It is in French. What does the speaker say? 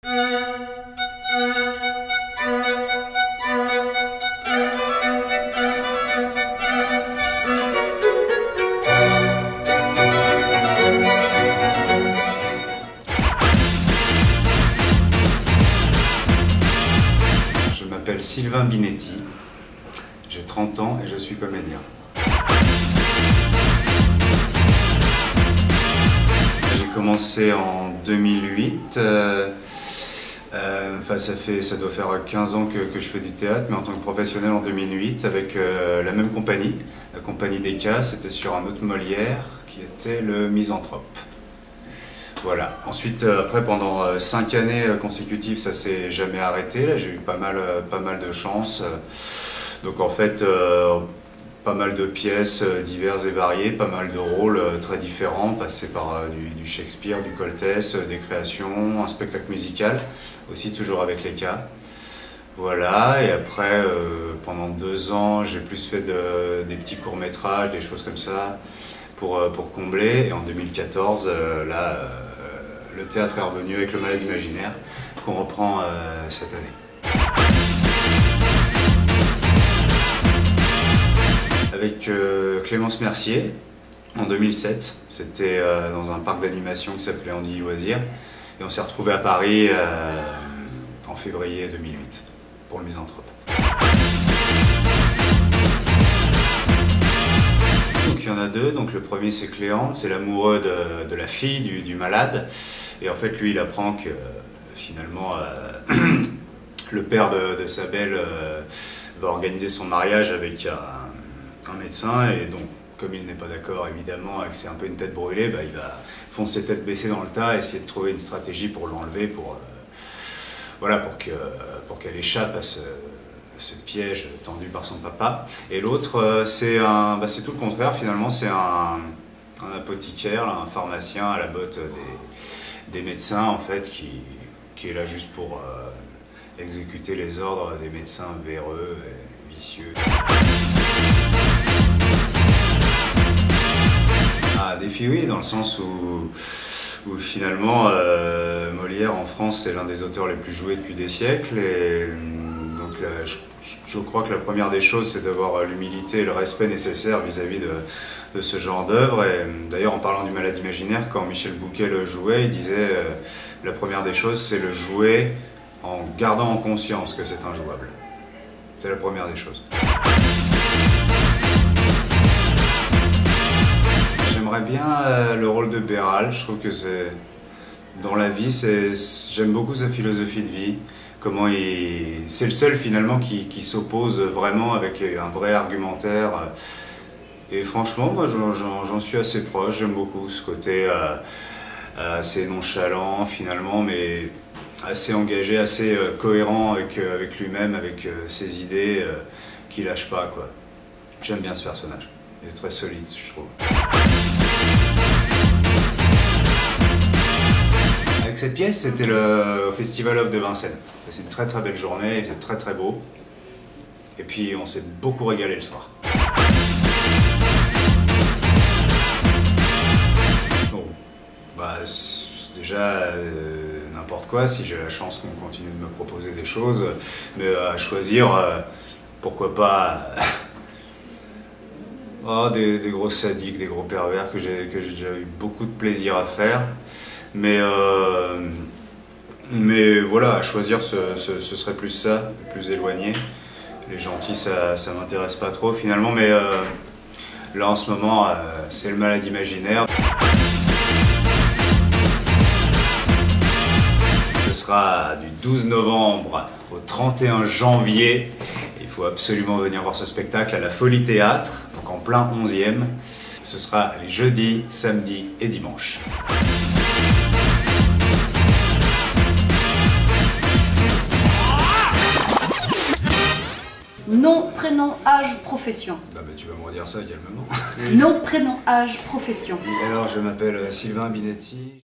Je m'appelle Sylvain Binetti, j'ai 30 ans et je suis comédien. J'ai commencé en 2008, ça doit faire 15 ans que je fais du théâtre, mais en tant que professionnel en 2008 avec la même compagnie, la compagnie des Cas, c'était sur un autre Molière qui était le Misanthrope. Voilà. Ensuite, après, pendant 5 années consécutives, ça s'est jamais arrêté. Là, j'ai eu pas mal de chance. Donc en fait, pas mal de pièces diverses et variées, pas mal de rôles très différents, passés par du Shakespeare, du Coltès, des créations, un spectacle musical, aussi toujours avec les Cas. Voilà, et après, pendant 2 ans, j'ai plus fait des petits courts-métrages, des choses comme ça, pour combler. Et en 2014, le théâtre est revenu avec Le Malade Imaginaire, qu'on reprend cette année. Avec Clémence Mercier, en 2007. C'était dans un parc d'animation qui s'appelait Andilly Loisirs. Et on s'est retrouvés à Paris en février 2008, pour le Misanthrope. Donc il y en a 2, donc le premier c'est Cléante, c'est l'amoureux de la fille du malade. Et en fait lui il apprend que finalement le père de sa belle va organiser son mariage avec un médecin, et donc comme il n'est pas d'accord évidemment et que c'est un peu une tête brûlée, il va foncer tête baissée dans le tas, essayer de trouver une stratégie pour l'enlever, pour qu'elle échappe à ce piège tendu par son papa. Et l'autre, c'est tout le contraire finalement, c'est un apothicaire, un pharmacien à la botte des médecins en fait, qui est là juste pour exécuter les ordres des médecins véreux et vicieux. Défi oui, dans le sens où finalement Molière en France c'est l'un des auteurs les plus joués depuis des siècles, et donc je crois que la première des choses c'est d'avoir l'humilité et le respect nécessaire vis-à-vis de ce genre d'œuvre. Et d'ailleurs en parlant du Malade Imaginaire, quand Michel Bouquet le jouait, il disait la première des choses c'est le jouer en gardant en conscience que c'est injouable. C'est la première des choses. J'aimerais bien le rôle de Béral. Je trouve que dans la vie, j'aime beaucoup sa philosophie de vie. C'est le seul finalement qui s'oppose vraiment avec un vrai argumentaire. Et franchement, moi j'en suis assez proche. J'aime beaucoup ce côté assez nonchalant finalement, mais assez engagé, assez cohérent avec lui-même, avec ses idées, qui lâche pas, quoi. J'aime bien ce personnage. Il est très solide, je trouve. Avec cette pièce, c'était au Festival Off de Vincennes. C'est une très très belle journée, il faisait très très beau. Et puis on s'est beaucoup régalé le soir. Bon, déjà n'importe quoi, si j'ai la chance qu'on continue de me proposer des choses, mais à choisir, pourquoi pas des gros sadiques, des gros pervers que j'ai déjà eu beaucoup de plaisir à faire. Mais voilà, à choisir, ce serait plus ça, plus éloigné. Les gentils, ça m'intéresse pas trop finalement, mais là en ce moment, c'est Le Malade Imaginaire. Ce sera du 12 novembre au 31 janvier. Il faut absolument venir voir ce spectacle à la Folie Théâtre, donc en plein 11e. Ce sera les jeudis, samedis et dimanches. Nom, prénom, âge, profession. Tu vas me redire ça calmement. Nom, prénom, âge, profession. Alors, je m'appelle Sylvain Binetti.